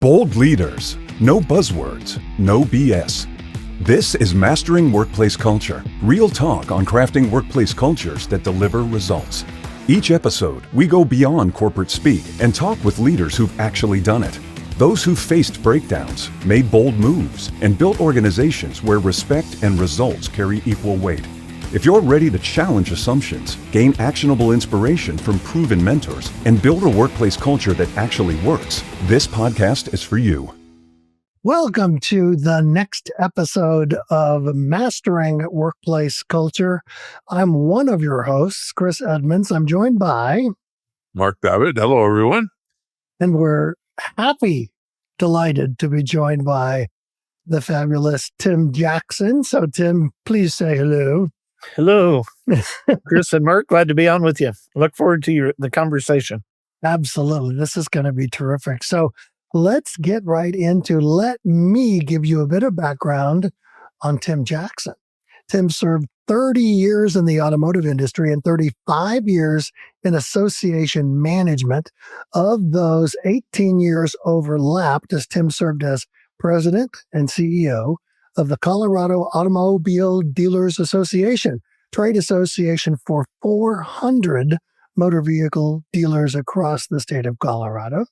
Bold leaders, no buzzwords, no BS. This is Mastering Workplace Culture, real talk on crafting workplace cultures that deliver results. Each episode, we go beyond corporate speak and talk with leaders who've actually done it. Those who've faced breakdowns, made bold moves, and built organizations where respect and results carry equal weight. If you're ready to challenge assumptions, gain actionable inspiration from proven mentors, and build a workplace culture that actually works, this podcast is for you. Welcome to the next episode of Mastering Workplace Culture. I'm one of your hosts, Chris Edmonds. I'm joined by Mark Babbitt. Hello, everyone. And we're delighted to be joined by the fabulous Tim Jackson. So Tim, please say hello. Hello, Chris and Mark. Glad to be on with you. Look forward to the conversation. Absolutely. This is going to be terrific. So let's get right into, let me give you a bit of background on Tim Jackson. Tim served 30 years in the automotive industry and 35 years in association management. Of those, 18 years overlapped as Tim served as president and CEO of the Colorado Automobile Dealers Association, trade association for 400 motor vehicle dealers across the state of Colorado.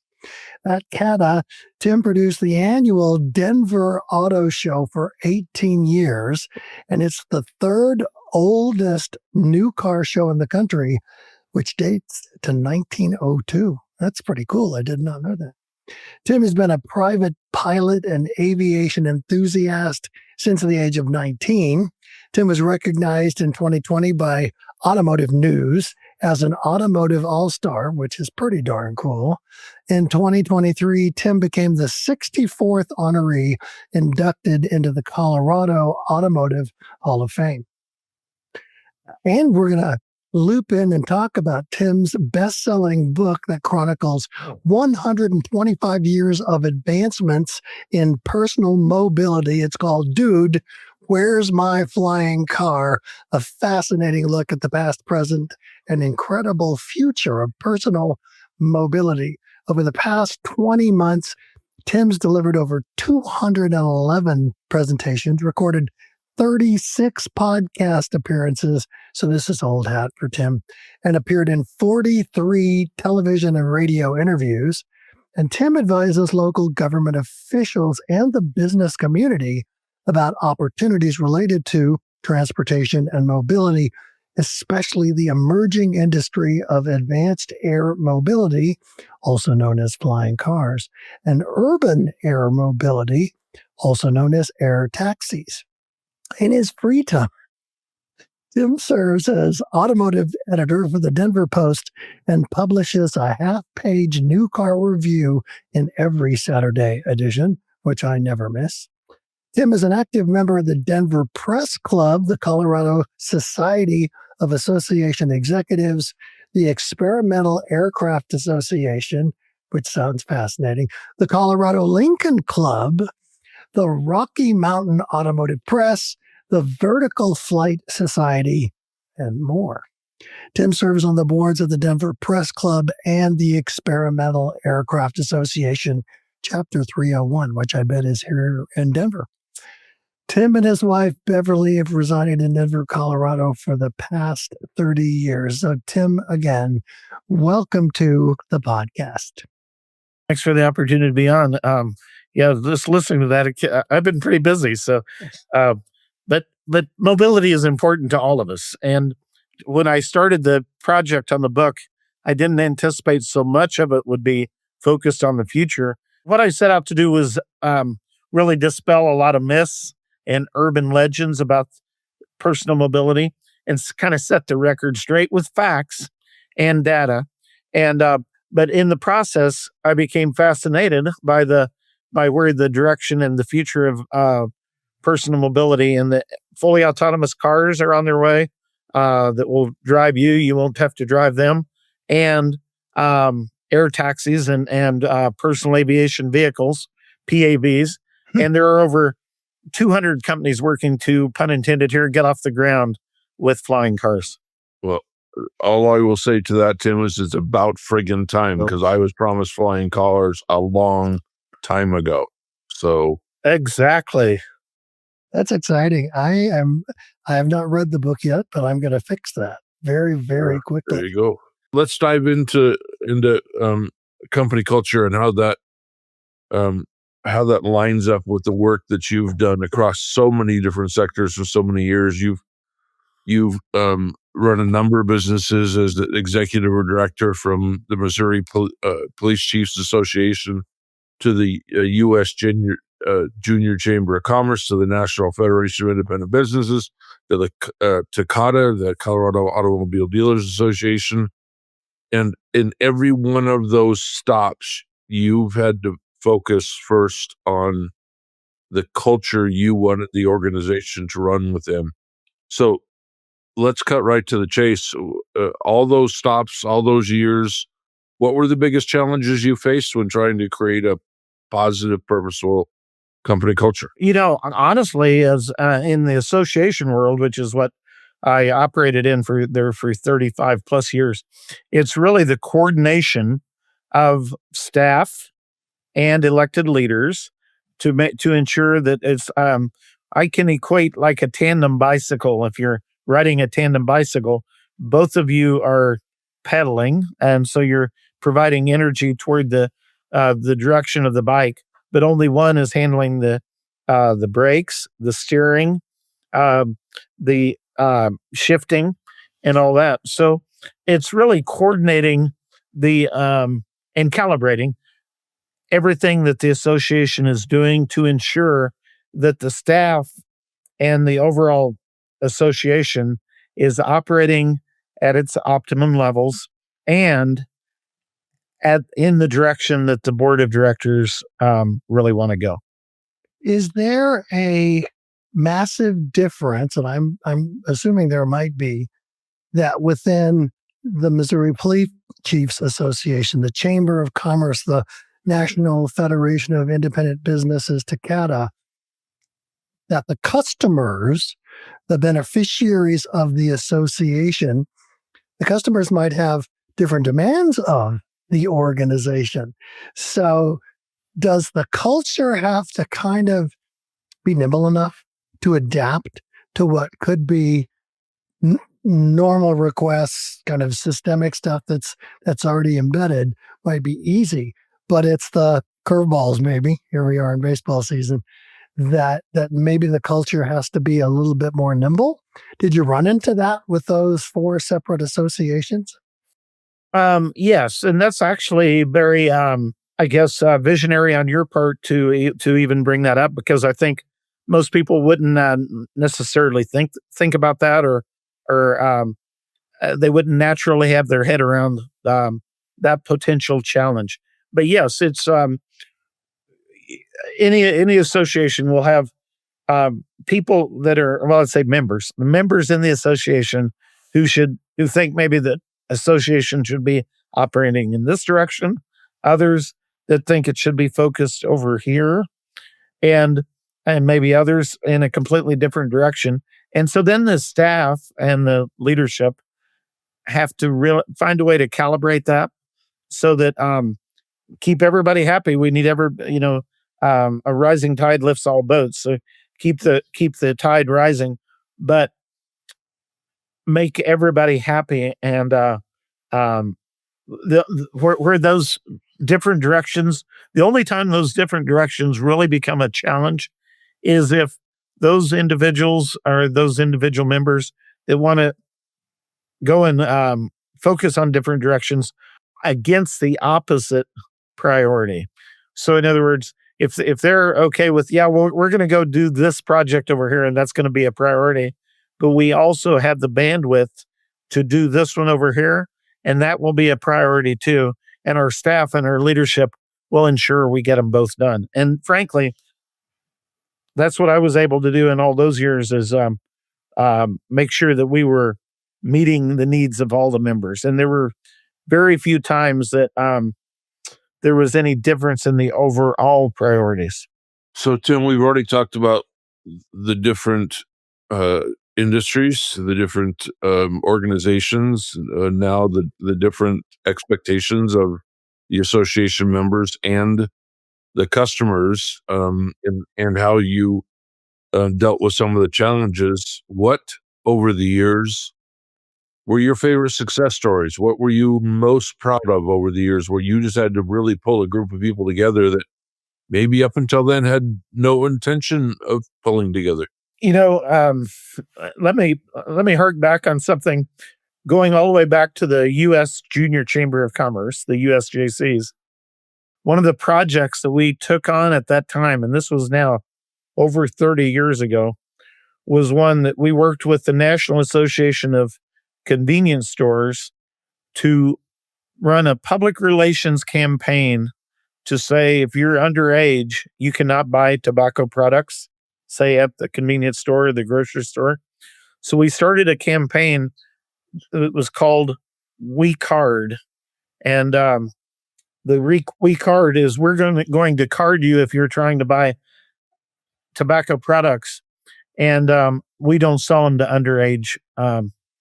At CATA, Tim produced the annual Denver Auto Show for 18 years, and it's the third oldest new car show in the country, which dates to 1902. That's pretty cool. I did not know that. Tim has been a private pilot and aviation enthusiast since the age of 19. Tim was recognized in 2020 by Automotive News as an automotive all-star, which is pretty darn cool. In 2023, Tim became the 64th honoree inducted into the Colorado Automotive Hall of Fame. And we're going to loop in and talk about Tim's best-selling book that chronicles 125 years of advancements in personal mobility. It's called Dude, Where's My Flying Car? A fascinating look at the past, present, and incredible future of personal mobility. Over the past 20 months, Tim's delivered over 211 presentations, recorded 36 podcast appearances, so this is old hat for Tim, and appeared in 43 television and radio interviews. And Tim advises local government officials and the business community about opportunities related to transportation and mobility, especially the emerging industry of advanced air mobility, also known as flying cars, and urban air mobility, also known as air taxis. In his free time, Tim serves as automotive editor for the Denver Post and publishes a half-page new car review in every Saturday edition, which I never miss. Tim is an active member of the Denver Press Club, the Colorado Society of Association Executives, the Experimental Aircraft Association, which sounds fascinating, the Colorado Lincoln Club, the Rocky Mountain Automotive Press, the Vertical Flight Society, and more. Tim serves on the boards of the Denver Press Club and the Experimental Aircraft Association, Chapter 301, which I bet is here in Denver. Tim and his wife, Beverly, have resided in Denver, Colorado for the past 30 years. So, Tim, again, welcome to the podcast. Thanks for the opportunity to be on. Just listening to that, I've been pretty busy. So, but mobility is important to all of us. And when I started the project on the book, I didn't anticipate so much of it would be focused on the future. What I set out to do was really dispel a lot of myths and urban legends about personal mobility and kind of set the record straight with facts and data. And but in the process, I became fascinated by where the direction and the future of personal mobility, and the fully autonomous cars are on their way that will drive you. You won't have to drive them. And air taxis and personal aviation vehicles, PAVs. And there are over 200 companies working to, pun intended here, get off the ground with flying cars. Well, all I will say to that, Tim, is it's about friggin' time, because I was promised flying cars a long time ago. So Exactly. That's exciting. I have not read the book yet, but I'm going to fix that very, very there quickly. you go. Let's dive into company culture and how that lines up with the work that you've done across so many different sectors for so many years. You've run a number of businesses as the executive or director, from the Missouri Police Chiefs Association to the U.S. Junior Chamber of Commerce, to the National Federation of Independent Businesses, to the CADA, the Colorado Automobile Dealers Association. And in every one of those stops, you've had to focus first on the culture you wanted the organization to run within. So let's cut right to the chase. All those stops, all those years, what were the biggest challenges you faced when trying to create a positive, purposeful company culture? Honestly, as in the association world, which is what I operated in for 35 plus years, it's really the coordination of staff and elected leaders to ensure that it's I can equate like a tandem bicycle. If you're riding a tandem bicycle, both of you are pedaling, and so you're providing energy toward the direction of the bike, but only one is handling the brakes, the steering, the shifting, and all that. So it's really coordinating the and calibrating everything that the association is doing to ensure that the staff and the overall association is operating at its optimum levels and in the direction that the board of directors really want to go. Is there a massive difference, and I'm assuming there might be, that within the Missouri Police Chiefs Association, the Chamber of Commerce, the National Federation of Independent Businesses, TCADA, that the customers, the beneficiaries of the association, the customers might have different demands of the organization. So does the culture have to kind of be nimble enough to adapt to what could be normal requests, kind of systemic stuff that's already embedded? Might be easy, but it's the curveballs, maybe, here we are in baseball season, that maybe the culture has to be a little bit more nimble. Did you run into that with those 4 separate associations? Yes, and that's actually very, I guess, visionary on your part to even bring that up, because I think most people wouldn't necessarily think about that, or they wouldn't naturally have their head around that potential challenge. But yes, it's any association will have people that are, well, let's say members in the association who think maybe the association should be operating in this direction, others that think it should be focused over here, and maybe others in a completely different direction. And so then the staff and the leadership have to find a way to calibrate that so that keep everybody happy. We need a rising tide lifts all boats. So keep the tide rising, but make everybody happy. And where those different directions, the only time those different directions really become a challenge is if those individuals or those individual members that want to go and focus on different directions against the opposite priority. So in other words, if they're okay with, yeah, well, we're going to go do this project over here and that's going to be a priority, but we also have the bandwidth to do this one over here, and that will be a priority too. And our staff and our leadership will ensure we get them both done. And frankly, that's what I was able to do in all those years is make sure that we were meeting the needs of all the members. And there were very few times that there was any difference in the overall priorities. So, Tim, we've already talked about the different industries, the different organizations, now the different expectations of the association members and the customers and how you dealt with some of the challenges. What over the years were your favorite success stories? What were you most proud of over the years where you just had to really pull a group of people together that maybe up until then had no intention of pulling together? Let me hark back on something going all the way back to the U.S. Junior Chamber of Commerce, the USJCs. One of the projects that we took on at that time, and this was now over 30 years ago, was one that we worked with the National Association of Convenience Stores to run a public relations campaign to say if you're underage, you cannot buy tobacco products, say at the convenience store or the grocery store. So we started a campaign that was called We Card. And the We Card is we're going to card you if you're trying to buy tobacco products. And we don't sell them to underage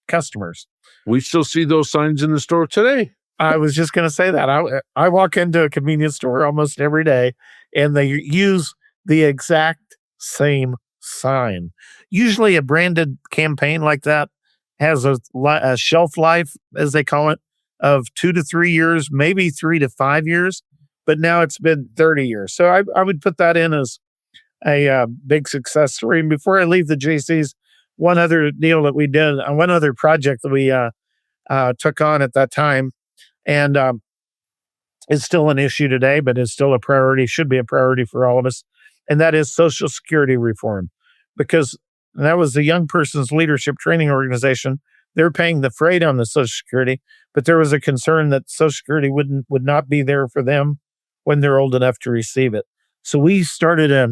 customers. We still see those signs in the store today. I was just going to say that. I walk into a convenience store almost every day, and they use the exact same sign. Usually a branded campaign like that has a shelf life, as they call it, of 2 to 3 years, maybe 3 to 5 years, but now it's been 30 years. So I would put that in as a big success story. And before I leave the JCs, one other deal that we did, one other project that we took on at that time, and it's still an issue today, but it's still a priority, should be a priority for all of us, and that is Social Security reform. Because that was the Young Persons Leadership Training Organization. They're paying the freight on the Social Security, but there was a concern that Social Security would not be there for them when they're old enough to receive it. So we started a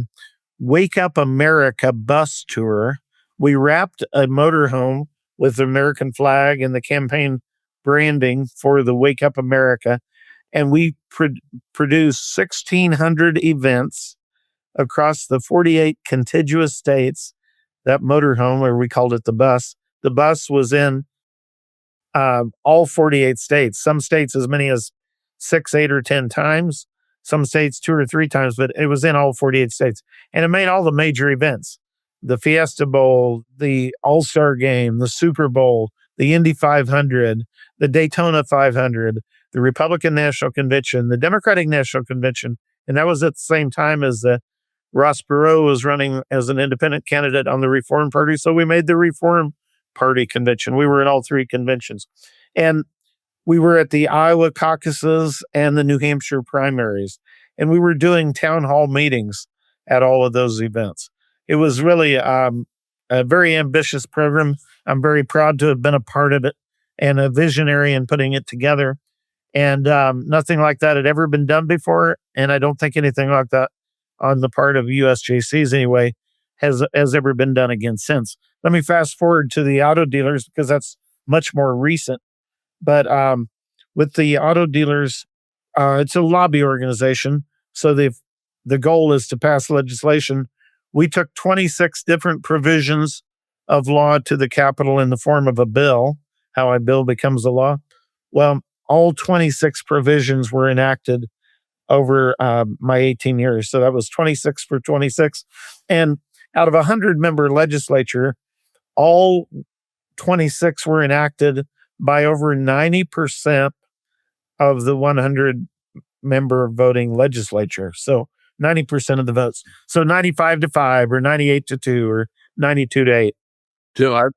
Wake Up America bus tour. We wrapped a motorhome with the American flag and the campaign branding for the Wake Up America. And we produced 1,600 events across the 48 contiguous states. That motorhome, or we called it the bus was in all 48 states. Some states as many as 6, 8, or 10 times. Some states 2 or 3 times, but it was in all 48 states. And it made all the major events. The Fiesta Bowl, the All-Star Game, the Super Bowl, the Indy 500, the Daytona 500, the Republican National Convention, the Democratic National Convention. And that was at the same time as Ross Perot was running as an independent candidate on the Reform Party. So we made the Reform Party convention. We were in all 3 conventions. And we were at the Iowa caucuses and the New Hampshire primaries. And we were doing town hall meetings at all of those events. It was really a very ambitious program. I'm very proud to have been a part of it and a visionary in putting it together. And nothing like that had ever been done before. And I don't think anything like that on the part of USJCs anyway has ever been done again since. Let me fast forward to the auto dealers because that's much more recent. But with the auto dealers, it's a lobby organization. So the goal is to pass legislation. We took 26 different provisions of law to the Capitol in the form of a bill. How a bill becomes a law. Well, all 26 provisions were enacted over my 18 years. So that was 26 for 26. And out of a 100-member legislature, all 26 were enacted by over 90% of the 100-member voting legislature. So 90% of the votes. So 95-5 or 98-2 or 92-8. Tim,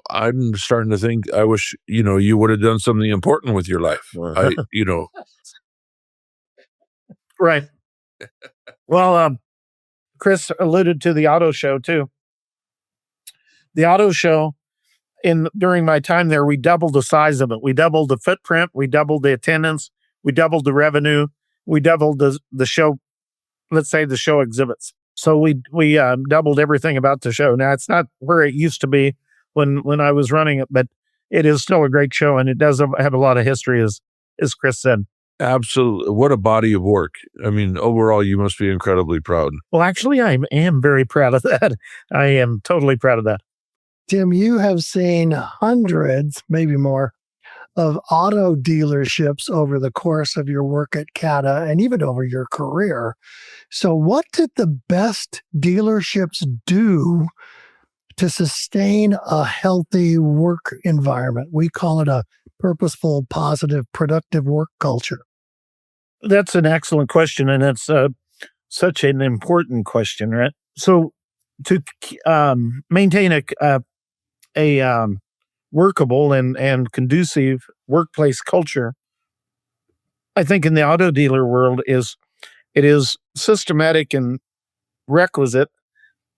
I'm starting to think I wish, you would have done something important with your life. Right. Well, Chris alluded to the auto show too. The auto show, during my time there, we doubled the size of it. We doubled the footprint. We doubled the attendance. We doubled the revenue. We doubled the show. Let's say the show exhibits. So we doubled everything about the show. Now it's not where it used to be when I was running it, but it is still a great show, and it does have a lot of history, as Chris said. Absolutely. What a body of work. I mean, overall, you must be incredibly proud. Well, actually, I am very proud of that. I am totally proud of that. Tim, you have seen hundreds, maybe more, of auto dealerships over the course of your work at CATA and even over your career. So, what did the best dealerships do to sustain a healthy work environment? We call it a purposeful, positive, productive work culture. That's an excellent question, and it's such an important question, right? So, to maintain a workable and conducive workplace culture, I think in the auto dealer world it is systematic and requisite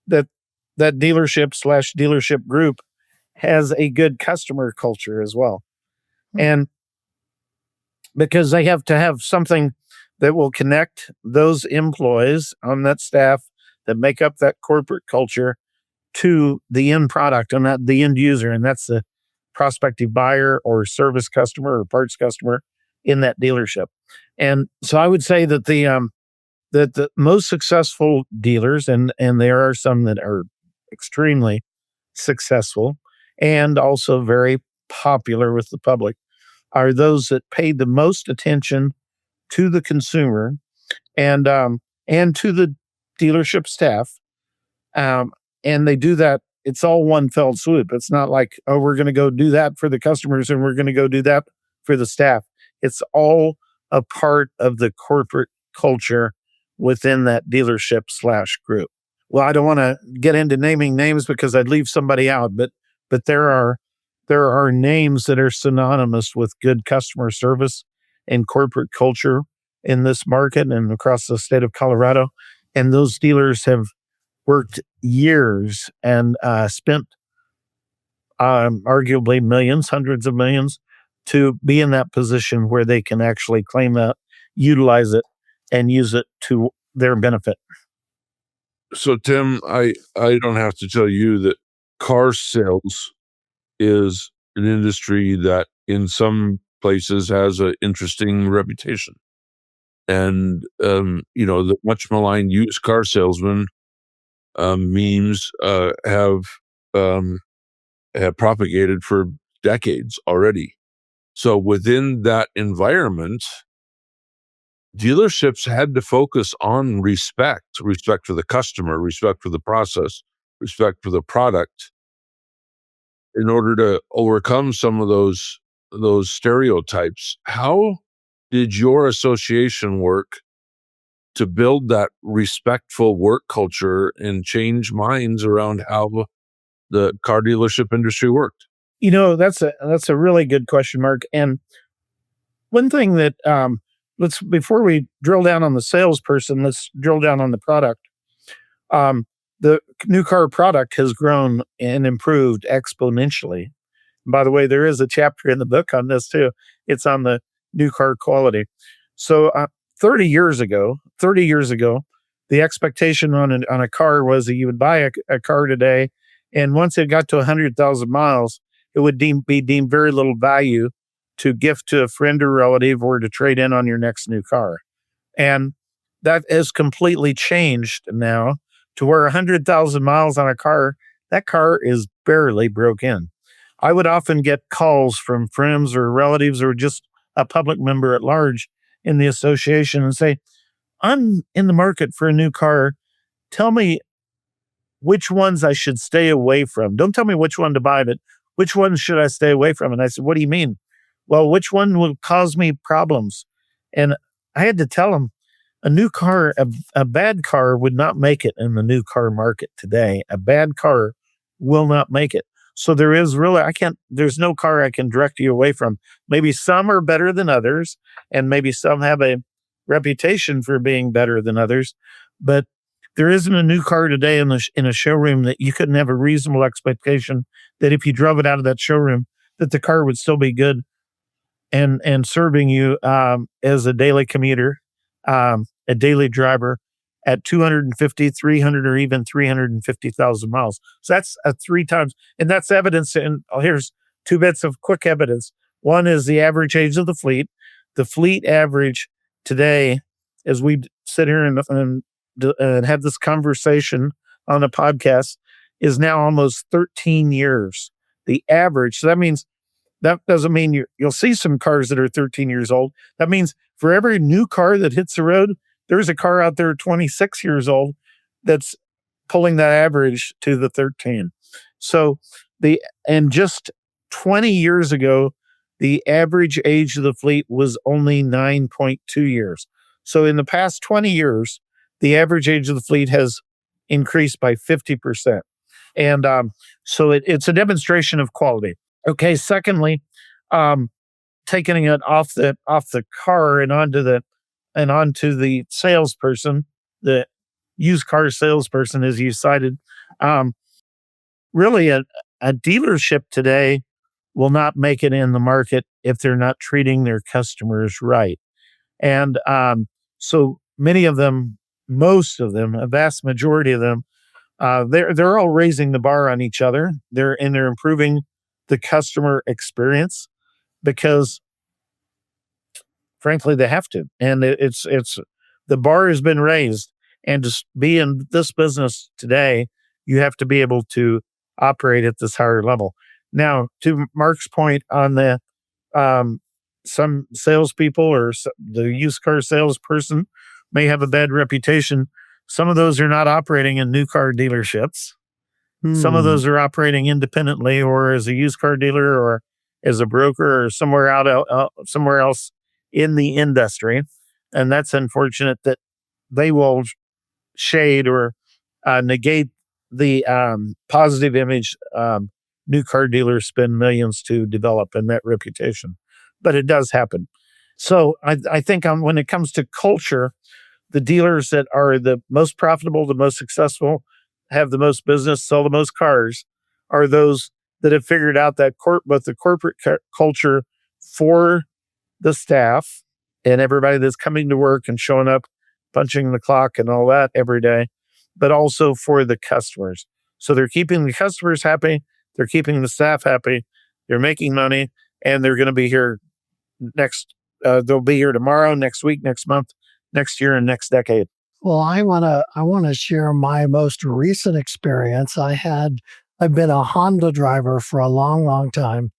that that dealership/dealership group has a good customer culture as well. Hmm. And because they have to have something that will connect those employees on that staff that make up that corporate culture to the end product and that the end user, and that's the prospective buyer or service customer or parts customer in that dealership. And so I would say that the most successful dealers, and there are some that are extremely successful and also very popular with the public, are those that paid the most attention to the consumer and to the dealership staff. Um, and they do that. It's all one fell swoop. It's not like, oh, we're going to go do that for the customers and we're going to go do that for the staff. It's all a part of the corporate culture within that dealership/group. Well, I don't want to get into naming names because I'd leave somebody out, but there are names that are synonymous with good customer service and corporate culture in this market and across the state of Colorado. And those dealers have worked years and spent arguably millions, hundreds of millions, to be in that position where they can actually claim that, utilize it, and use it to their benefit. So, Tim, I don't have to tell you that car sales is an industry that in some places has an interesting reputation. And, the much maligned used car salesman memes have propagated for decades already. So within that environment, dealerships had to focus on respect for the customer, respect for the process, respect for the product, in order to overcome some of those stereotypes. How did your association work to build that respectful work culture and change minds around how the car dealership industry worked? That's a really good question, Mark. And one thing that let's before we drill down on the salesperson, let's drill down on the product. The new car product has grown and improved exponentially. By the way, there is a chapter in the book on this too. It's on the new car quality. So 30 years ago, the expectation on a car was that you would buy a car today, and once it got to 100,000 miles, it would be deemed very little value to gift to a friend or relative or to trade in on your next new car. And that has completely changed now to where 100,000 miles on a car, that car is barely broke in. I would often get calls from friends or relatives or just a public member at large in the association and say, I'm in the market for a new car. Tell me which ones I should stay away from. Don't tell me which one to buy, but which ones should I stay away from? And I said, what do you mean? Well, which one will cause me problems? And I had to tell them a new car, a bad car would not make it in the new car market today. A bad car will not make it. So there's no car I can direct you away from. Maybe some are better than others, and maybe some have a reputation for being better than others. But there isn't a new car today in a showroom that you couldn't have a reasonable expectation that if you drove it out of that showroom, that the car would still be good and serving you as a daily commuter, a daily driver at 250, 300, or even 350,000 miles. So that's three times. And that's evidence. And here's two bits of quick evidence. One is the average age of the fleet. The fleet average today, as we sit here and have this conversation on a podcast, is now almost 13 years. The average. So that means That doesn't mean you'll see some cars that are 13 years old. That means for every new car that hits the road, there's a car out there 26 years old that's pulling that average to the 13. So and just 20 years ago, the average age of the fleet was only 9.2 years. So in the past 20 years, the average age of the fleet has increased by 50%. And so it's a demonstration of quality. Okay. Secondly, taking it off the car and onto the salesperson, the used car salesperson, as you cited. Really, a dealership today will not make it in the market if they're not treating their customers right. And so many of them, most of them, a vast majority of them, they're all raising the bar on each other. They're improving the customer experience because, frankly, they have to. And it's the bar has been raised. And to be in this business today, you have to be able to operate at this higher level. Now, to Mark's point on the some salespeople or the used car salesperson may have a bad reputation. Some of those are not operating in new car dealerships. Some of those are operating independently or as a used car dealer or as a broker or somewhere else in the industry. And that's unfortunate that they will shade or negate the positive image new car dealers spend millions to develop in that reputation. But it does happen. So I think when it comes to culture, the dealers that are the most profitable, the most successful, have the most business, sell the most cars, are those that have figured out that both the corporate culture for the staff and everybody that's coming to work and showing up, punching the clock and all that every day, but also for the customers. So they're keeping the customers happy, they're keeping the staff happy, they're making money, and they're going to be here they'll be here tomorrow, next week, next month, next year, and next decade. Well, I wanna share my most recent experience. I've been a Honda driver for a long, long time,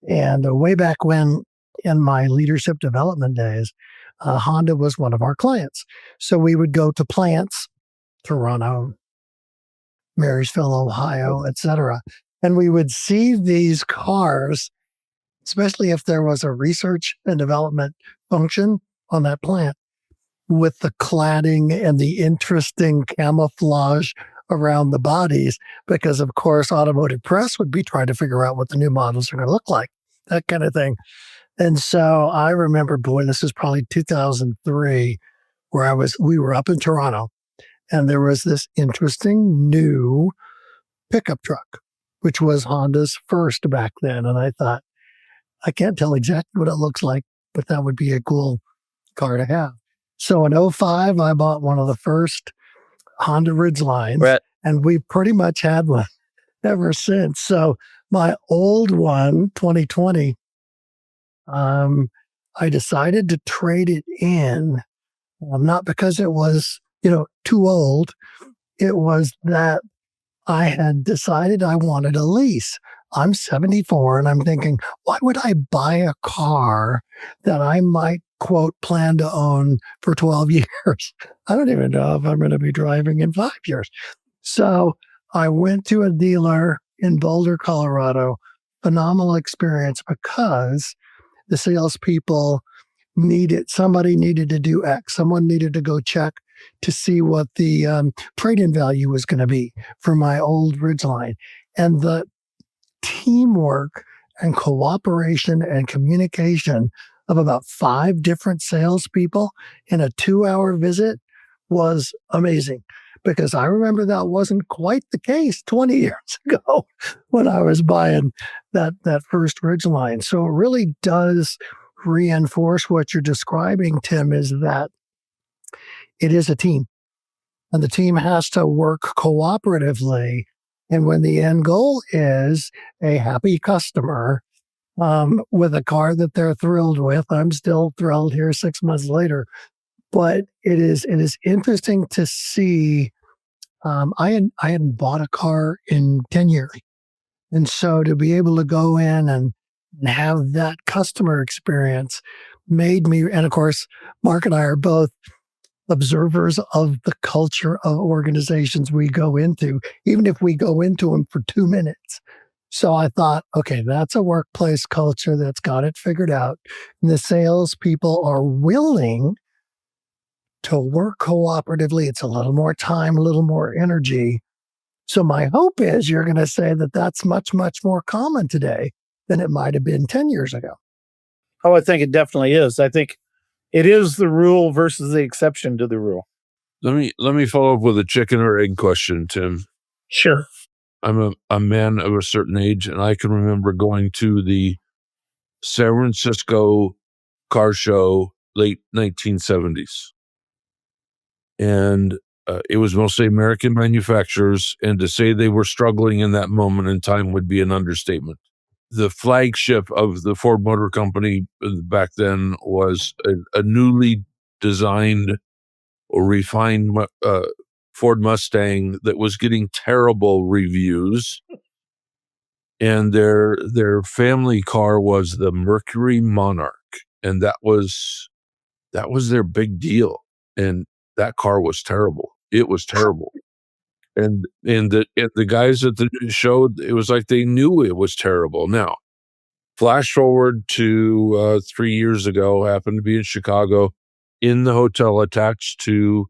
and way back when, in my leadership development days, Honda was one of our clients. So we would go to plants, Toronto, Marysville, Ohio, etc., and we would see these cars, especially if there was a research and development function on that plant, with the cladding and the interesting camouflage around the bodies, because of course Automotive Press would be trying to figure out what the new models are going to look like, that kind of thing. And so I remember, boy, this is probably 2003, where we were up in Toronto, and there was this interesting new pickup truck, which was Honda's first back then. And I thought, I can't tell exactly what it looks like, but that would be a cool car to have. So in 05, I bought one of the first Honda Ridgelines, Right. and we've pretty much had one ever since. So my old one, 2020, I decided to trade it in, not because it was, too old. It was that I had decided I wanted a lease. I'm 74 and I'm thinking, why would I buy a car that I might, quote, plan to own for 12 years? I don't even know if I'm going to be driving in 5 years. So I went to a dealer in Boulder, Colorado. Phenomenal experience because the salespeople somebody needed to do X. Someone needed to go check to see what the trade-in value was going to be for my old Ridgeline. And the teamwork and cooperation and communication of about 5 different salespeople in a 2-hour visit was amazing. Because I remember that wasn't quite the case 20 years ago when I was buying that first Ridgeline. So it really does reinforce what you're describing, Tim, is that it is a team. And the team has to work cooperatively. And when the end goal is a happy customer with a car that they're thrilled with, I'm still thrilled here 6 months later. But it is interesting to see. I hadn't bought a car in 10 years. And so to be able to go in and and have that customer experience made me, and of course, Mark and I are both observers of the culture of organizations we go into, even if we go into them for 2 minutes. So I thought, okay, that's a workplace culture that's got it figured out. And the salespeople are willing to work cooperatively. It's a little more time, a little more energy. So my hope is you're going to say that that's much, much more common today than it might have been 10 years ago. Oh, I think it definitely is. I think it is the rule versus the exception to the rule. Let me follow up with a chicken or egg question, Tim. Sure. I'm a man of a certain age, and I can remember going to the San Francisco car show late 1970s. And it was mostly American manufacturers, and to say they were struggling in that moment in time would be an understatement. The flagship of the Ford Motor Company back then was a newly designed or refined Ford Mustang that was getting terrible reviews. And their family car was the Mercury Monarch, and that was their big deal. And that car was terrible. It was terrible. And the guys at the show, it was like they knew it was terrible. Now, flash forward to 3 years ago, happened to be in Chicago, in the hotel attached to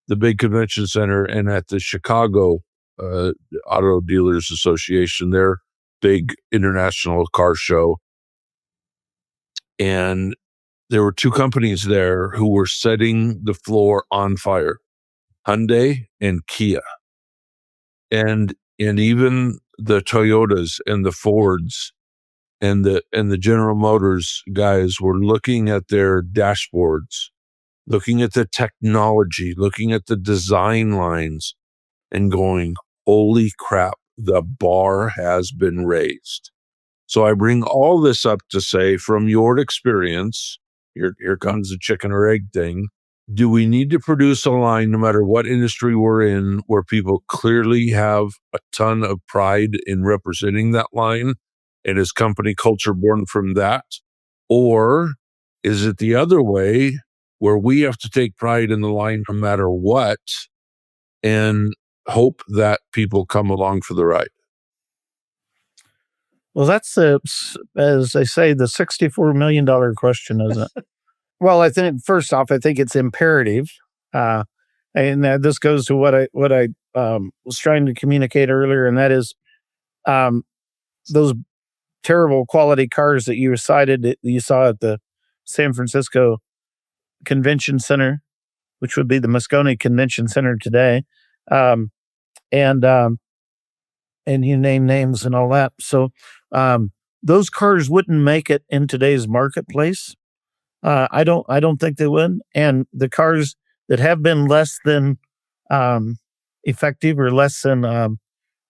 the big convention center, and at the Chicago Auto Dealers Association, their big international car show. And there were two companies there who were setting the floor on fire, Hyundai and Kia. And even the Toyotas and the Fords and the General Motors guys were looking at their dashboards, looking at the technology, looking at the design lines, and going, holy crap, the bar has been raised. So I bring all this up to say, from your experience, here comes the chicken or egg thing. Do we need to produce a line, no matter what industry we're in, where people clearly have a ton of pride in representing that line? And is company culture born from that? Or is it the other way, where we have to take pride in the line no matter what and hope that people come along for the ride? Well, that's as they say, the $64 million question, isn't it? Well, I think first off, I think it's imperative, and this goes to what I was trying to communicate earlier, and that is those terrible quality cars that you cited that you saw at the San Francisco Convention Center, which would be the Moscone Convention Center today, um, and you name names and all that. So those cars wouldn't make it in today's marketplace. I don't think they would. And the cars that have been less than effective or less than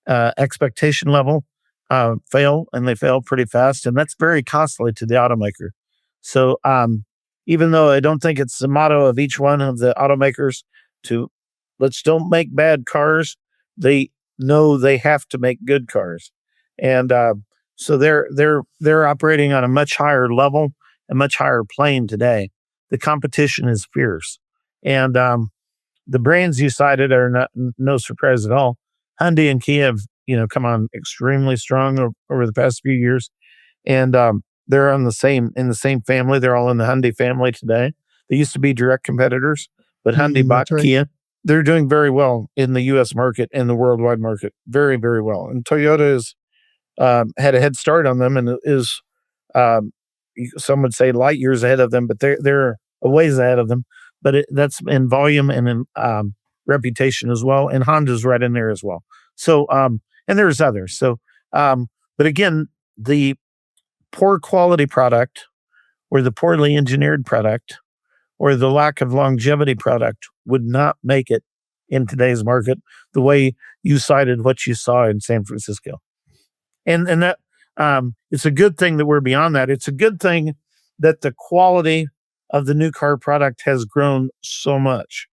expectation level fail, and they fail pretty fast, and that's very costly to the automaker. So even though I don't think it's the motto of each one of the automakers to let's don't make bad cars, they know they have to make good cars, and so they're operating on a much higher level, a much higher plane today. The competition is fierce, and the brands you cited are not no surprise at all. Hyundai and Kia have come on extremely strong over the past few years, and they're in the same family. They're all in the Hyundai family today. They used to be direct competitors, but Hyundai bought right. Kia. They're doing very well in the U.S. market and the worldwide market, very, very well. And Toyota is had a head start on them, and is some would say light years ahead of them, but they're a ways ahead of them. But that's in volume and in reputation as well. And Honda's right in there as well. So and there's others. So but again, the poor quality product or the poorly engineered product or the lack of longevity product would not make it in today's market the way you cited what you saw in San Francisco. And that it's a good thing that we're beyond that. It's a good thing that the quality of the new car product has grown so much.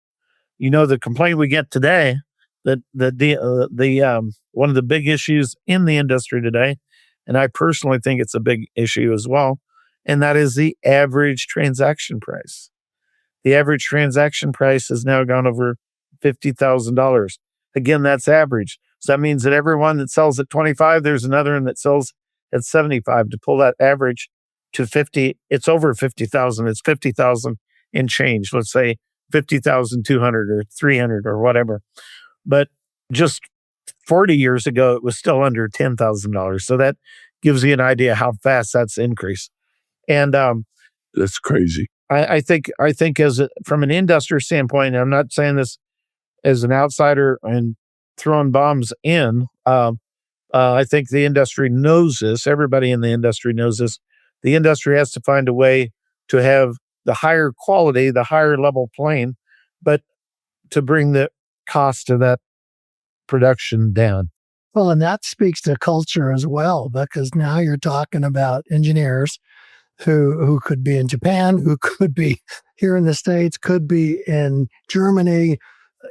The complaint we get today, that the one of the big issues in the industry today and I personally think it's a big issue as well, and that is the average transaction price. The average transaction price has now gone over $50,000. Again, that's average. So that means that everyone that sells at 25, there's another one that sells at 75. To pull that average to 50, it's over 50,000. It's 50,000 and change. Let's say 50,200 or 300 or whatever. But just 40 years ago, it was still under $10,000. So that gives you an idea how fast that's increased. And That's crazy. I think from an industry standpoint, I'm not saying this as an outsider and throwing bombs in. I think the industry knows this. Everybody in the industry knows this. The industry has to find a way to have the higher quality, the higher level plane, but to bring the cost of that production down. Well, and that speaks to culture as well, because now you're talking about engineers who could be in Japan, who could be here in the States, could be in Germany,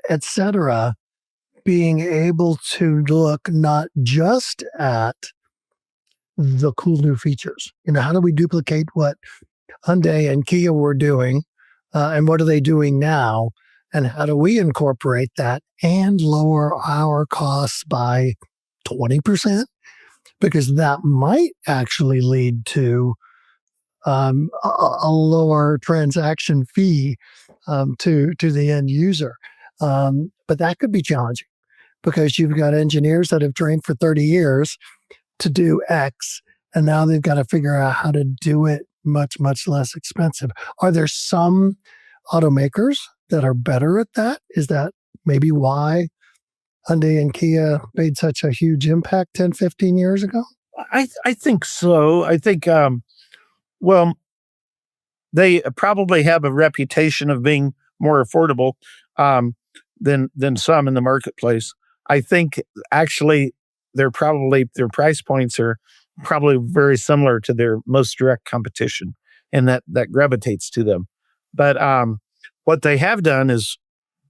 etc., being able to look not just at the cool new features. How do we duplicate what Hyundai and Kia were doing, and what are they doing now, and how do we incorporate that and lower our costs by 20%? Because that might actually lead to a lower transaction fee to the end user. But that could be challenging because you've got engineers that have trained for 30 years to do X, and now they've got to figure out how to do it much, much less expensive. Are there some automakers that are better at that? Is that maybe why Hyundai and Kia made such a huge impact 10, 15 years ago? I think so. I think, well, they probably have a reputation of being more affordable than some in the marketplace. I think actually their price points are probably very similar to their most direct competition, and that gravitates to them. But what they have done is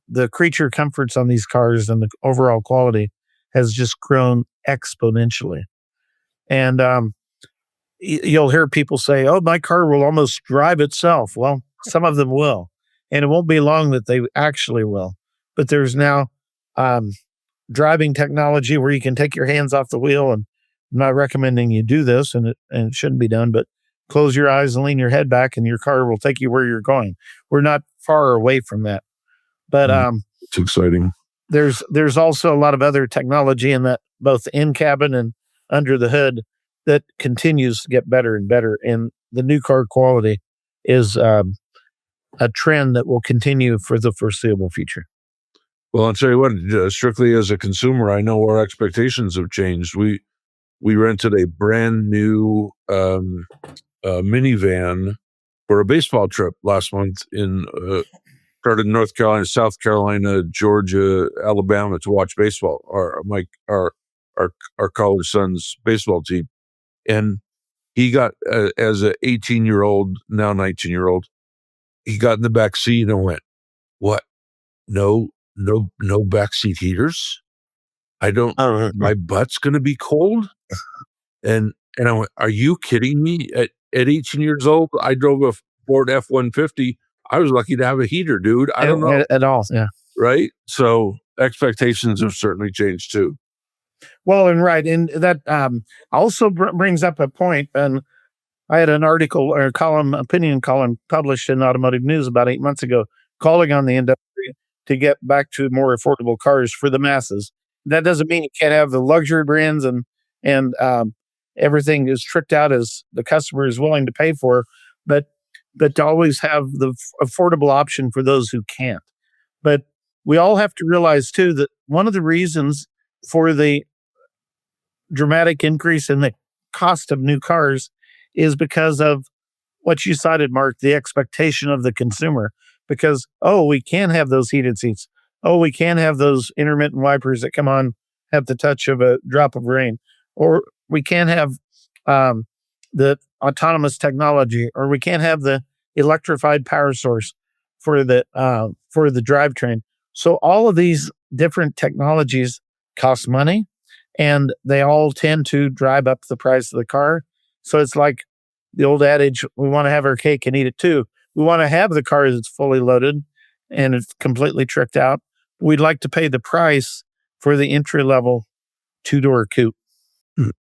the creature comforts on these cars and the overall quality has just grown exponentially. And you'll hear people say, "Oh, my car will almost drive itself." Well, some of them will, and it won't be long that they actually will. But there's now driving technology where you can take your hands off the wheel, and I'm not recommending you do this, and it shouldn't be done, but close your eyes and lean your head back, and your car will take you where you're going. We're not far away from that, but It's exciting. there's also a lot of other technology in that, both in cabin and under the hood, that continues to get better and better. And the new car quality is a trend that will continue for the foreseeable future. Well, I'll tell you what, strictly as a consumer, I know our expectations have changed. We rented a brand new minivan for a baseball trip last month started in North Carolina, South Carolina, Georgia, Alabama to watch baseball, our college son's baseball team. And he got, as an 18-year-old, now 19-year-old, he got in the back seat and went, "What? No backseat heaters? My butt's going to be cold?" And I went, "Are you kidding me? At 18 years old, I drove a Ford F-150. I was lucky to have a heater, dude. I don't know At all. Yeah. right?" So expectations have certainly changed too. Well, and right. And that also brings up a point. And I had an article or opinion column published in Automotive News about 8 months ago, calling on the industry to get back to more affordable cars for the masses. That doesn't mean you can't have the luxury brands and everything is tricked out as the customer is willing to pay for, but to always have the affordable option for those who can't. But we all have to realize too that one of the reasons for the dramatic increase in the cost of new cars is because of what you cited, Mark, the expectation of the consumer. Because, oh, we can have those heated seats. Oh, we can have those intermittent wipers that come on at the touch of a drop of rain. Or we can have the autonomous technology, or we can't have the electrified power source for the drivetrain. So all of these different technologies cost money, and they all tend to drive up the price of the car. So it's like the old adage, we want to have our cake and eat it too. We want to have the car that's fully loaded and it's completely tricked out. We'd like to pay the price for the entry level two-door coupe.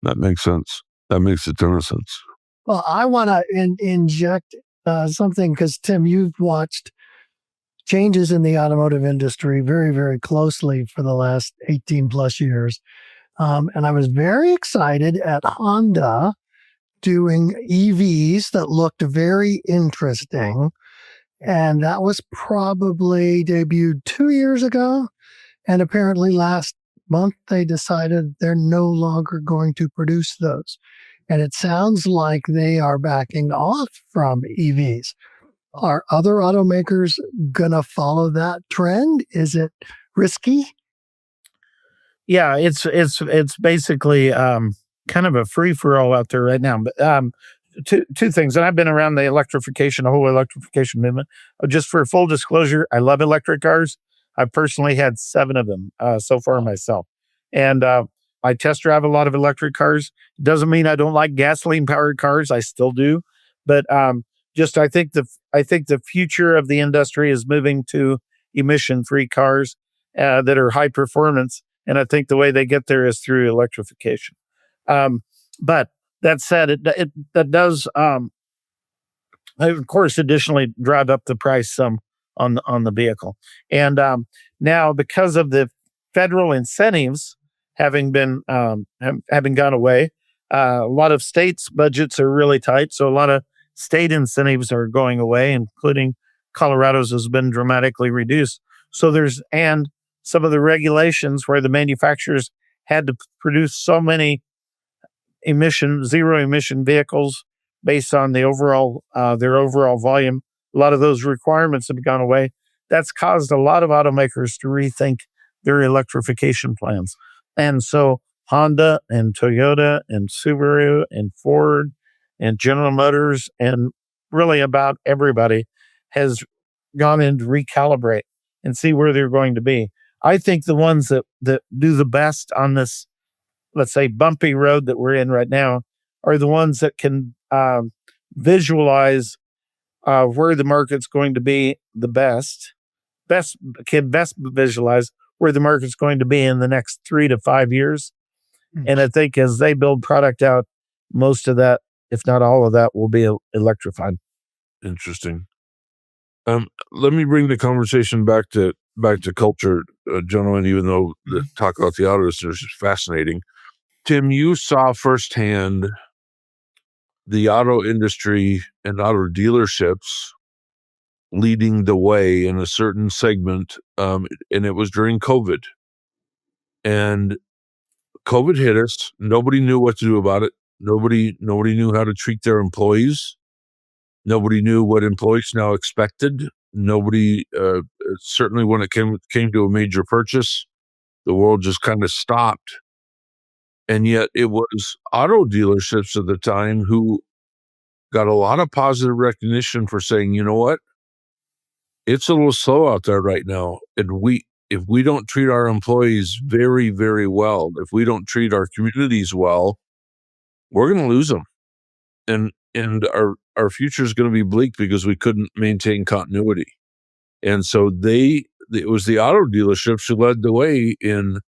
That makes sense. That makes a ton of sense. Well, I want to inject something because, Tim, you've watched changes in the automotive industry very, very closely for the last 18 plus years. And I was very excited at Honda doing EVs that looked very interesting. And that was probably debuted 2 years ago. And apparently last month, they decided they're no longer going to produce those. And it sounds like they are backing off from EVs. Are other automakers going to follow that trend? Is it risky? Yeah, it's basically kind of a free for all out there right now. But two things, and I've been around the whole electrification movement. Just for full disclosure, I love electric cars. I personally had 7 of them so far myself, and I test drive a lot of electric cars. Doesn't mean I don't like gasoline powered cars. I still do, but just I think the future of the industry is moving to emission free cars that are high performance. And I think the way they get there is through electrification. But that said, that does, of course, additionally drive up the price some on the vehicle. And now, because of the federal incentives having gone away, a lot of states' budgets are really tight. So a lot of state incentives are going away, including Colorado's has been dramatically reduced. So and some of the regulations where the manufacturers had to produce so many zero emission vehicles based on their overall volume. A lot of those requirements have gone away. That's caused a lot of automakers to rethink their electrification plans. And so Honda and Toyota and Subaru and Ford and General Motors and really about everybody has gone in to recalibrate and see where they're going to be. I think the ones that do the best on this, let's say, bumpy road that we're in right now are the ones that can visualize where the market's going to be the best visualize where the market's going to be in the next 3 to 5 years. And I think as they build product out, most of that, if not all of that, will be electrified. Interesting. Let me bring the conversation back to culture, gentlemen, even though the talk about the auto industry is fascinating. Tim, you saw firsthand the auto industry and auto dealerships leading the way in a certain segment, and it was during COVID. And COVID hit us. Nobody knew what to do about it. Nobody knew how to treat their employees. Nobody knew what employees now expected. Nobody, certainly when it came to a major purchase, the world just kind of stopped. And yet it was auto dealerships at the time who got a lot of positive recognition for saying, you know what, it's a little slow out there right now. And if we don't treat our employees very, very well, if we don't treat our communities well, we're going to lose them. And our future is going to be bleak because we couldn't maintain continuity. And so it was the auto dealerships who led the way in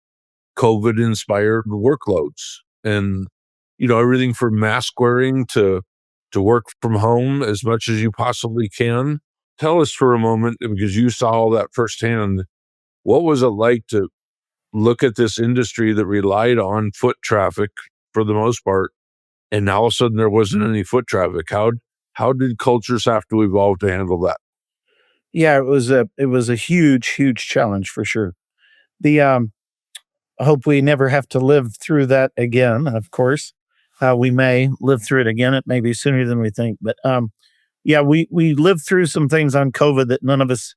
COVID-inspired workloads. And, everything from mask wearing to work from home as much as you possibly can. Tell us for a moment, because you saw all that firsthand, what was it like to look at this industry that relied on foot traffic for the most part, and now all of a sudden there wasn't any foot traffic? How did cultures have to evolve to handle that? Yeah, it was a huge, huge challenge for sure. I hope we never have to live through that again. Of course, we may live through it again. It may be sooner than we think, but yeah, we lived through some things on COVID that none of us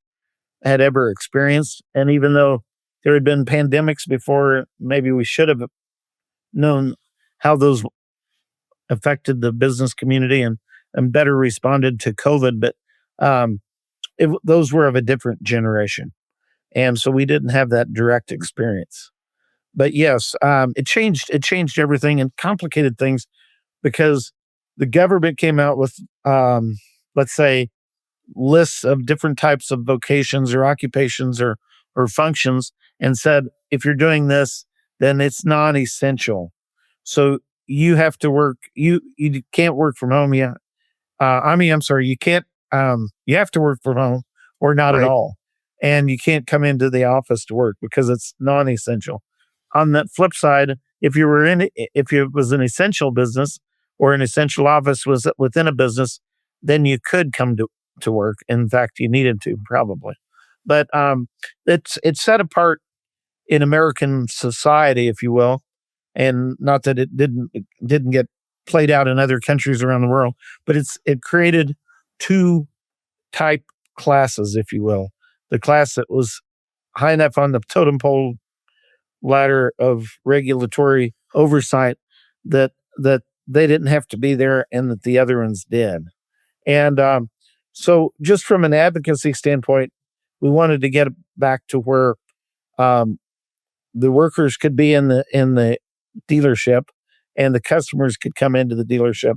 had ever experienced. And even though there had been pandemics before, maybe we should have known how those affected the business community and better responded to COVID. But those were of a different generation. And so we didn't have that direct experience. but yes, it changed everything and complicated things because the government came out with, let's say, lists of different types of vocations or occupations or functions, and said if you're doing this, then it's non-essential. So you have to work. You can't work from home. Yeah, I'm sorry. You can't. You have to work from home or not at Right. all, and you can't come into the office to work because it's non-essential. On the flip side, if it was an essential business or an essential office was within a business, then you could come to work. In fact, you needed to probably, but it's set apart in American society, if you will, and not that it didn't get played out in other countries around the world, but it created two type classes, if you will. The class that was high enough on the totem pole ladder of regulatory oversight that they didn't have to be there, and that the other ones did. And so, just from an advocacy standpoint, we wanted to get back to where um, the workers could be in the dealership, and the customers could come into the dealership,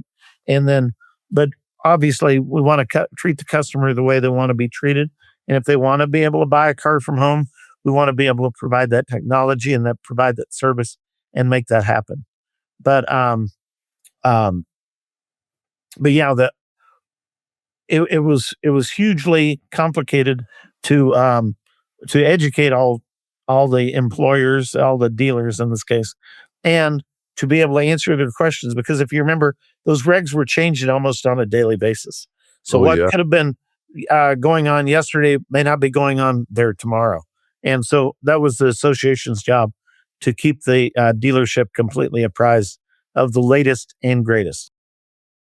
and then, but obviously, we want to treat the customer the way they want to be treated, and if they want to be able to buy a car from home, we want to be able to provide that technology and that provide that service and make that happen. But um, but yeah, it was hugely complicated to to educate all the employers, all the dealers in this case, and to be able to answer their questions. Because if you remember, those regs were changing almost on a daily basis. So Oh what yeah. could have been going on yesterday may not be going on there tomorrow. And so that was the association's job to keep the dealership completely apprised of the latest and greatest.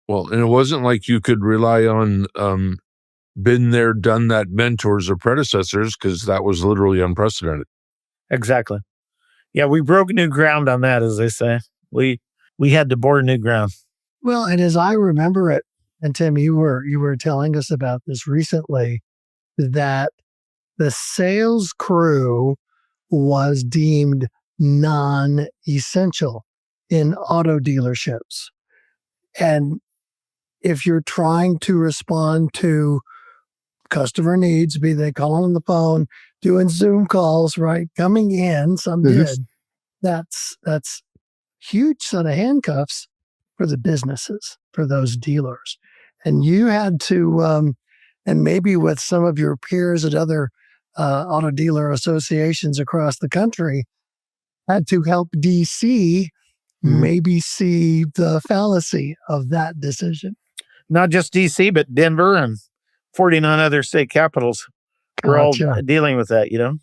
Well, and it wasn't like you could rely on been there, done that mentors or predecessors, because that was literally unprecedented. Exactly. Yeah, we broke new ground on that, as they say. We we had to bore new ground. Well, and as I remember it, and Tim, you were telling us about this recently, that the sales crew was deemed non-essential in auto dealerships. And if you're trying to respond to customer needs, be they calling on the phone, doing Zoom calls, right? Coming in, some Mhm. did. That's huge set of handcuffs for the businesses, for those dealers. And you had to, and maybe with some of your peers at other auto dealer associations across the country, had to help DC Mhm. maybe see the fallacy of that decision. Not just DC, but Denver and 49 other state capitals were all Gotcha. dealing with that, you know?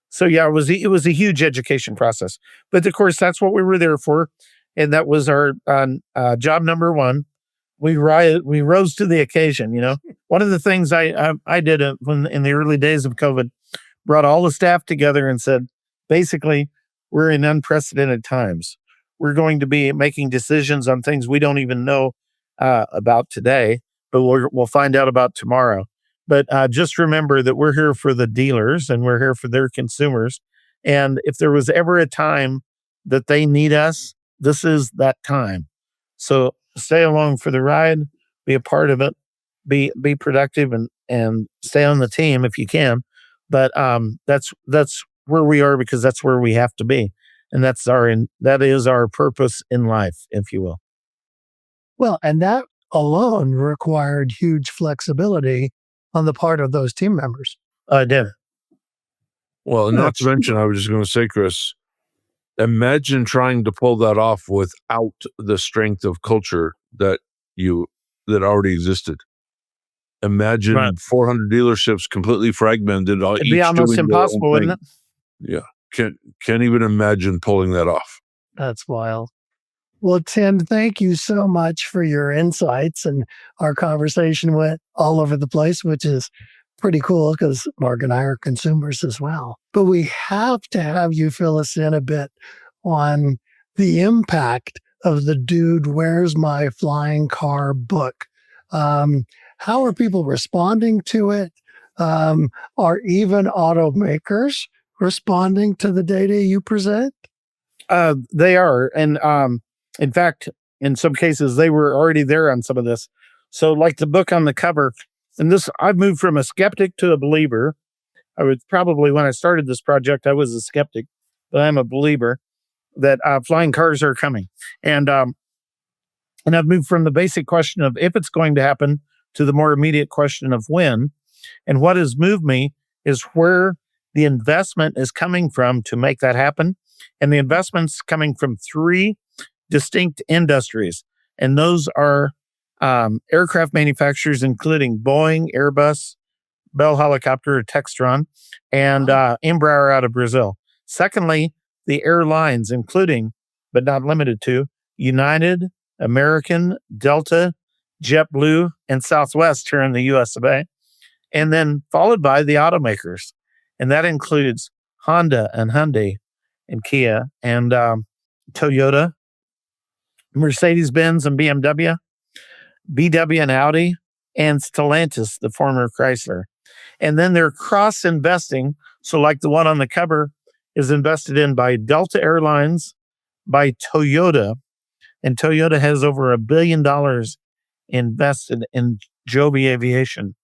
So yeah, it was a huge education process. But of course, that's what we were there for. And that was our job number one. We rose to the occasion, you know? One of the things I did when in the early days of COVID, brought all the staff together and said, basically, we're in unprecedented times. We're going to be making decisions on things we don't even know about today, but we'll find out about tomorrow. But just remember that we're here for the dealers and we're here for their consumers. And if there was ever a time that they need us, this is that time. So stay along for the ride, be a part of it, be productive, and stay on the team if you can. But that's where we are because that's where we have to be, and that is our purpose in life, if you will. Well, and that alone required huge flexibility on the part of those team members. I did. Well, and not to That's mention, I was just going to say, Chris, imagine trying to pull that off without the strength of culture you that already existed. Right. Imagine 400 dealerships completely fragmented, all It'd be each almost doing their own impossible, wouldn't thing. it? Yeah, can't even imagine pulling that off. that's wild. Well, Tim, thank you so much for your insights. And our conversation went all over the place, which is pretty cool because Mark and I are consumers as well. But we have to have you fill us in a bit on the impact of the Dude, Where's My Flying Car book. Um, how are people responding to it? Are even automakers responding to the data you present? They are. And in fact, in some cases, they were already there on some of this. So like the book on the cover, and this, I've moved from a skeptic to a believer. I was probably, when I started this project, I was a skeptic, but I'm a believer that flying cars are coming. And I've moved from the basic question of if it's going to happen to the more immediate question of when. And what has moved me is where the investment is coming from to make that happen. And the investment's coming from three distinct industries. And those are aircraft manufacturers, including Boeing, Airbus, Bell Helicopter, Textron, and Embraer out of Brazil. Secondly, the airlines, including, but not limited to, United, American, Delta, JetBlue, and Southwest here in the US of A. And then followed by the automakers. And that includes Honda and Hyundai and Kia and Toyota, Mercedes-Benz and BMW, VW and Audi, and Stellantis, the former Chrysler. And then they're cross-investing. So like the one on the cover is invested in by Delta Airlines, by Toyota, and Toyota has over $1 billion invested in Joby Aviation.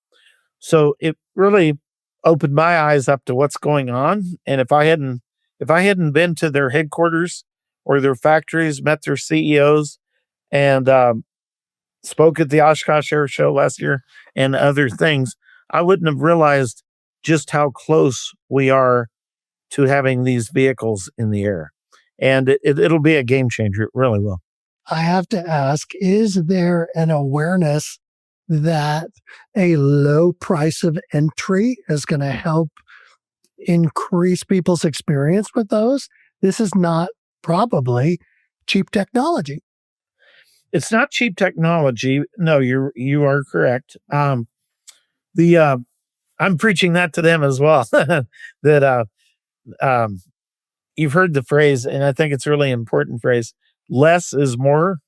So it really opened my eyes up to what's going on. And if I hadn't been to their headquarters or their factories, met their CEOs, and spoke at the Oshkosh Air Show last year and other things, I wouldn't have realized just how close we are to having these vehicles in the air. And it'll be a game changer. It really will. I have to ask, is there an awareness that a low price of entry is going to help increase people's experience with those? This is not probably cheap technology. It's not cheap technology. No, you are correct. I'm preaching that to them as well. That you've heard the phrase, and I think it's a really important phrase: less is more.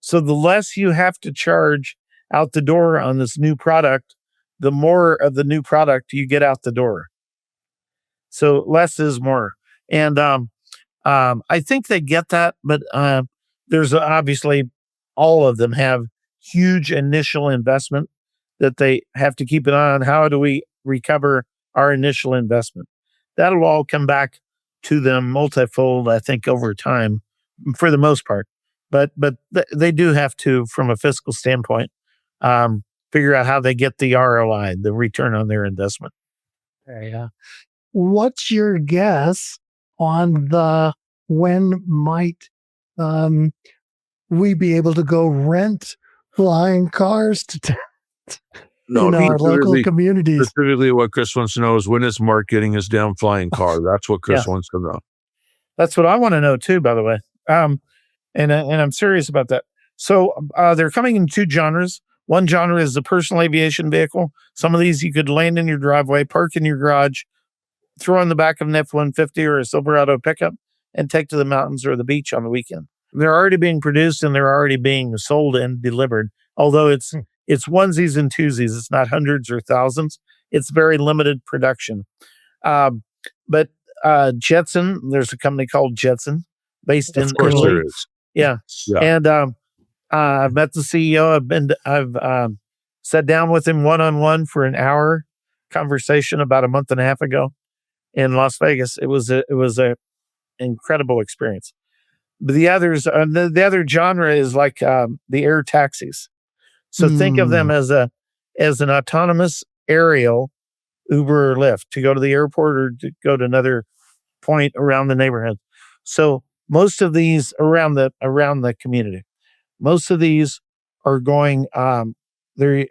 So the less you have to charge out the door on this new product, the more of the new product you get out the door. So less is more. And I think they get that, but there's obviously, all of them have huge initial investment that they have to keep an eye on. How do we recover our initial investment? That'll all come back to them multifold, I think, over time, for the most part. But they do have to, from a fiscal standpoint, figure out how they get the ROI, the return on their investment. Yeah. What's your guess on when might we be able to go rent flying cars in our local communities? Specifically, what Chris wants to know is when is Mark getting his damn flying car? That's what Chris wants to know. That's what I want to know too, by the way. And I'm serious about that. So they're coming in two genres. One genre is the personal aviation vehicle. Some of these you could land in your driveway, park in your garage, throw in the back of an F-150 or a Silverado pickup, and take to the mountains or the beach on the weekend. They're already being produced and they're already being sold and delivered. Although it's onesies and twosies. It's not hundreds or thousands. It's very limited production. But Jetson, there's a company called Jetson based in Italy. There is. Yeah. And I've met the CEO. I've sat down with him one-on-one for an hour conversation about a month and a half ago in Las Vegas. It was a incredible experience. But the others, the other genre is like the air taxis. So think of them as an autonomous aerial Uber or Lyft to go to the airport or to go to another point around the neighborhood. So most of these around the community, most of these are going. The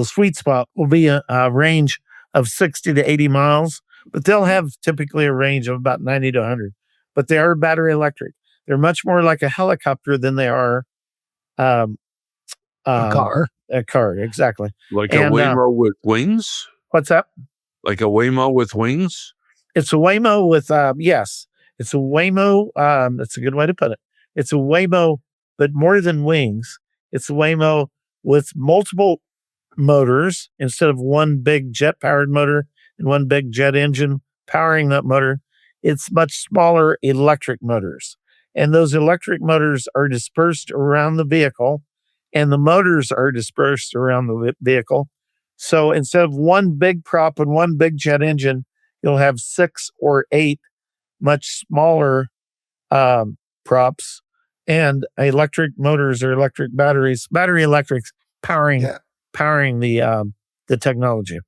sweet spot will be a range of 60 to 80 miles, but they'll have typically a range of about 90 to 100. But they are battery electric. They're much more like a helicopter than they are a car. A car, exactly. Like a Waymo with wings? What's that? Like a Waymo with wings? It's a Waymo with, yes. It's a Waymo. That's a good way to put it. It's a Waymo, but more than wings. It's a Waymo with multiple motors instead of one big jet-powered motor and one big jet engine powering that motor. it's much smaller electric motors. And those electric motors are dispersed around the vehicle, and the motors are dispersed around the vehicle. So instead of one big prop and one big jet engine, you'll have 6 or 8 much smaller props and electric motors or electric batteries, battery electrics powering the technology.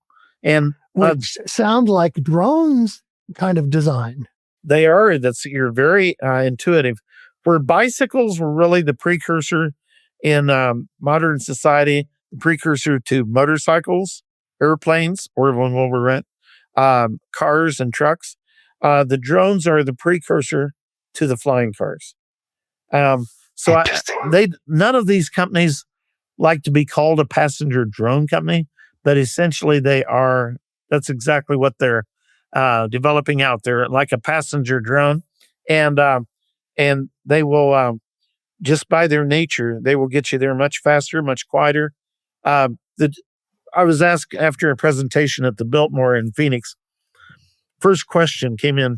And which sound like drones kind of design. they are. You're very intuitive. Where bicycles were really the precursor in modern society, the precursor to motorcycles, airplanes, or when we rent cars and trucks. The drones are the precursor to the flying cars. So none of these companies like to be called a passenger drone company, but essentially they are. That's exactly what they're developing out there, like a passenger drone, and they will just by their nature, they will get you there much faster, much quieter. I was asked after a presentation at the Biltmore in Phoenix. First question came in.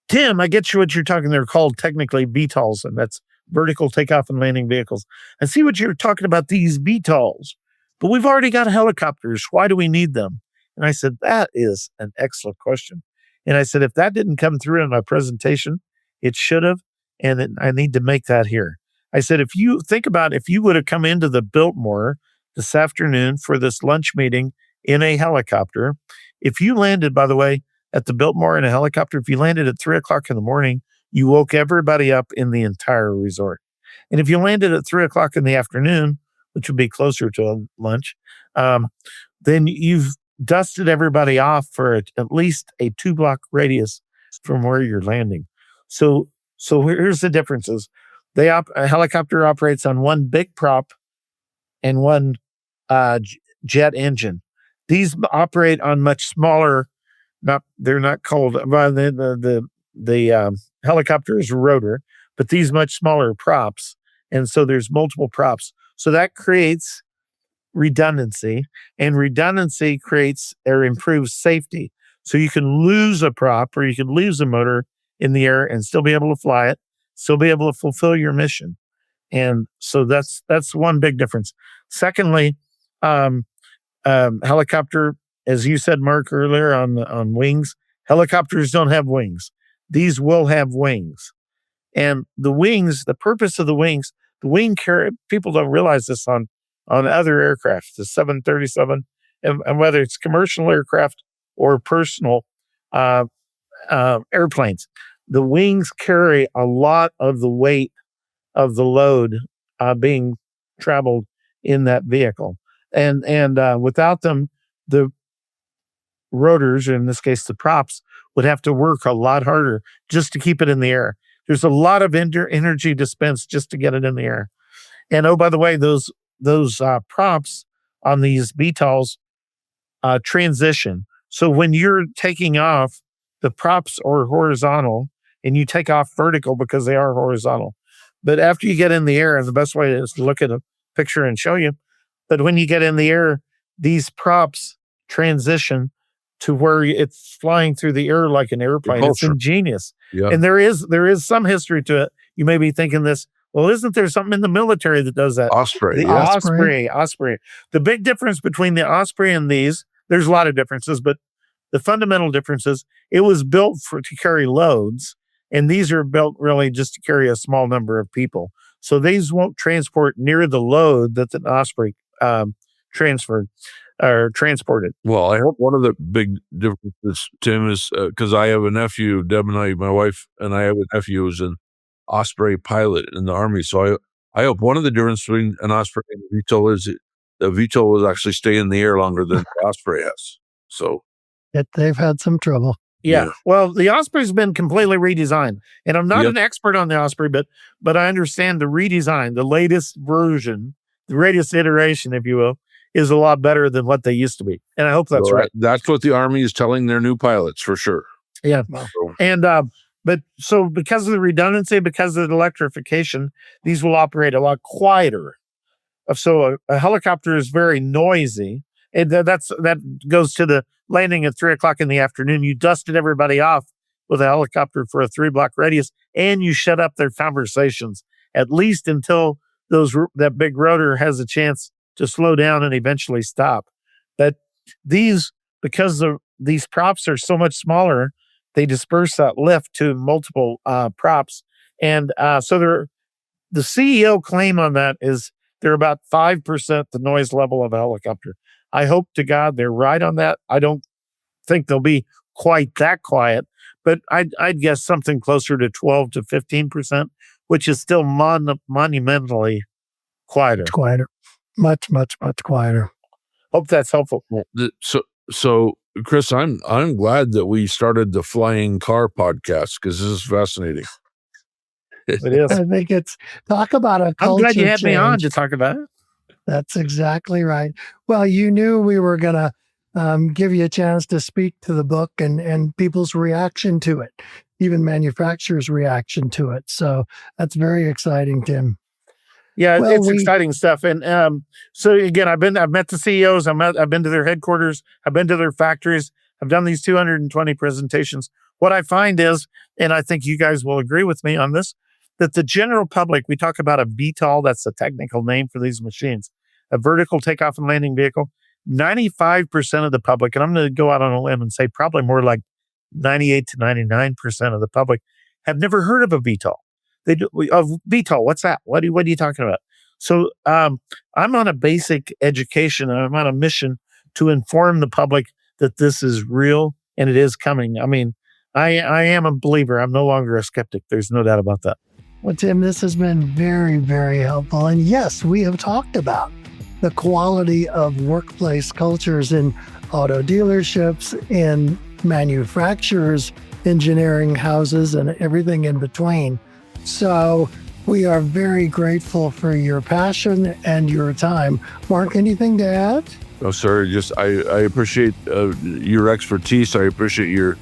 Tim, I get you what you're talking. They're called technically VTOLs, and that's vertical takeoff and landing vehicles. I see what you're talking about, these VTOLs, but we've already got helicopters. Why do we need them? And I said, that is an excellent question. And I said, if that didn't come through in my presentation, it should have, and I need to make that here. I said, if you think about if you would have come into the Biltmore this afternoon for this lunch meeting in a helicopter, if you landed, by the way, at the Biltmore in a helicopter, if you landed at 3:00 in the morning, you woke everybody up in the entire resort. And if you landed at 3:00 in the afternoon, which would be closer to lunch, then you've dusted everybody off for at least a 2-block radius from where you're landing. So here's the differences. A helicopter operates on one big prop and one jet engine. These operate on much smaller. They're not called. Well, the helicopter is rotor, but these much smaller props, and so there's multiple props. So that creates redundancy, and redundancy creates or improves safety. So you can lose a prop or you can lose a motor in the air and still be able to fly it, still be able to fulfill your mission. And so that's one big difference. Secondly, helicopter, as you said, Mark, earlier on wings, helicopters don't have wings. These will have wings. And the wings, the purpose of the wings, the wing carry, people don't realize this on other aircraft, the 737, and whether it's commercial aircraft or personal airplanes, the wings carry a lot of the weight of the load being traveled in that vehicle. And without them, the rotors, or in this case, the props, would have to work a lot harder just to keep it in the air. There's a lot of energy dispensed just to get it in the air. And oh, by the way, those props on these VTOLs transition. So when you're taking off, the props are horizontal, and you take off vertical because they are horizontal. But after you get in the air, and the best way is to look at a picture and show you, but when you get in the air, these props transition to where it's flying through the air like an airplane. It's ingenious. Yeah. And there is some history to it. You may be thinking this, well, isn't there something in the military that does that? Osprey. Osprey. The big difference between the Osprey and these, there's a lot of differences, but the fundamental difference is it was built to carry loads, and these are built really just to carry a small number of people. So these won't transport near the load that the Osprey transported. Well, I hope one of the big differences, Tim, is because I have a nephew, Deb and I, my wife and I have a nephew who's an Osprey pilot in the Army. So I hope one of the differences between an Osprey and a VTOL is the VTOL will actually stay in the air longer than the Osprey has. So they've had some trouble. Yeah. Well, the Osprey's been completely redesigned, and I'm not an expert on the Osprey, but I understand the redesign, the latest version, the latest iteration, if you will, is a lot better than what they used to be. And I hope that's right. That's what the Army is telling their new pilots for sure. Yeah. And, but so because of the redundancy, because of the electrification, these will operate a lot quieter. So a helicopter is very noisy. And that goes to the landing at 3:00 in the afternoon. You dusted everybody off with a helicopter for a 3-block radius, and you shut up their conversations, at least until that big rotor has a chance to slow down and eventually stop. But because these props are so much smaller, they disperse that lift to multiple props. And so the CEO claim on that is they're about 5% the noise level of a helicopter. I hope to God they're right on that. I don't think they'll be quite that quiet, but I'd guess something closer to 12 to 15%, which is still monumentally quieter. Much quieter. Much, much, much quieter. Hope that's helpful. So Chris, I'm glad that we started the flying car podcast because this is fascinating. It is. I think it's talk about a culture I'm glad you had change. me on to talk about it. That's exactly right. Well, you knew we were going to give you a chance to speak to the book and people's reaction to it, even manufacturers' reaction to it. So that's very exciting, Tim. Yeah, it's exciting stuff. And so again, I've met the CEOs. I've been to their headquarters. I've been to their factories. I've done these 220 presentations. What I find is, and I think you guys will agree with me on this, that the general public, we talk about a VTOL, that's the technical name for these machines, a vertical takeoff and landing vehicle. 95% of the public, and I'm going to go out on a limb and say probably more like 98 to 99% of the public have never heard of a VTOL. VTOL, what's that? What are you talking about? So I'm on a basic education. I'm on a mission to inform the public that this is real and it is coming. I mean, I am a believer. I'm no longer a skeptic. There's no doubt about that. Well, Tim, this has been very, very helpful. And yes, we have talked about the quality of workplace cultures in auto dealerships, in manufacturers, engineering houses, and everything in between. So we are very grateful for your passion and your time. Mark, anything to add? No, sir. Just I appreciate your expertise. I appreciate your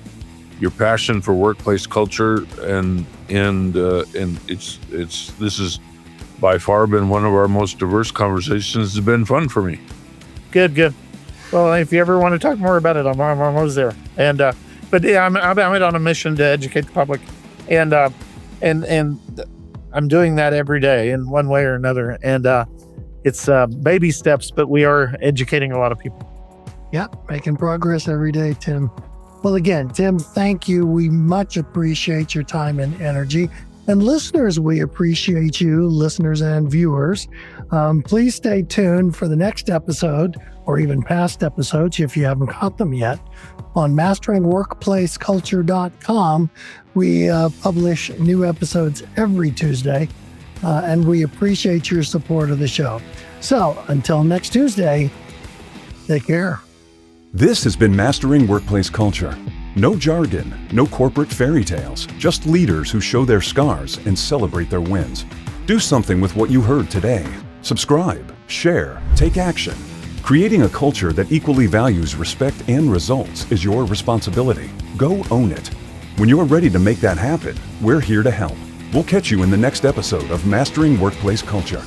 passion for workplace culture, and this has by far been one of our most diverse conversations. It's been fun for me. Good. Well, if you ever want to talk more about it, I'm always there. And but yeah, I'm on a mission to educate the public, and I'm doing that every day in one way or another. And it's baby steps, but we are educating a lot of people. Yeah, making progress every day, Tim. Well, again, Tim, thank you. We much appreciate your time and energy. And listeners, we appreciate you, listeners and viewers. Please stay tuned for the next episode, or even past episodes if you haven't caught them yet. On masteringworkplaceculture.com, we publish new episodes every Tuesday, and we appreciate your support of the show. So until next Tuesday, take care. This has been Mastering Workplace Culture. No jargon, no corporate fairy tales, just leaders who show their scars and celebrate their wins. Do something with what you heard today. Subscribe, share, take action. Creating a culture that equally values respect and results is your responsibility. Go own it. When you're ready to make that happen, we're here to help. We'll catch you in the next episode of Mastering Workplace Culture.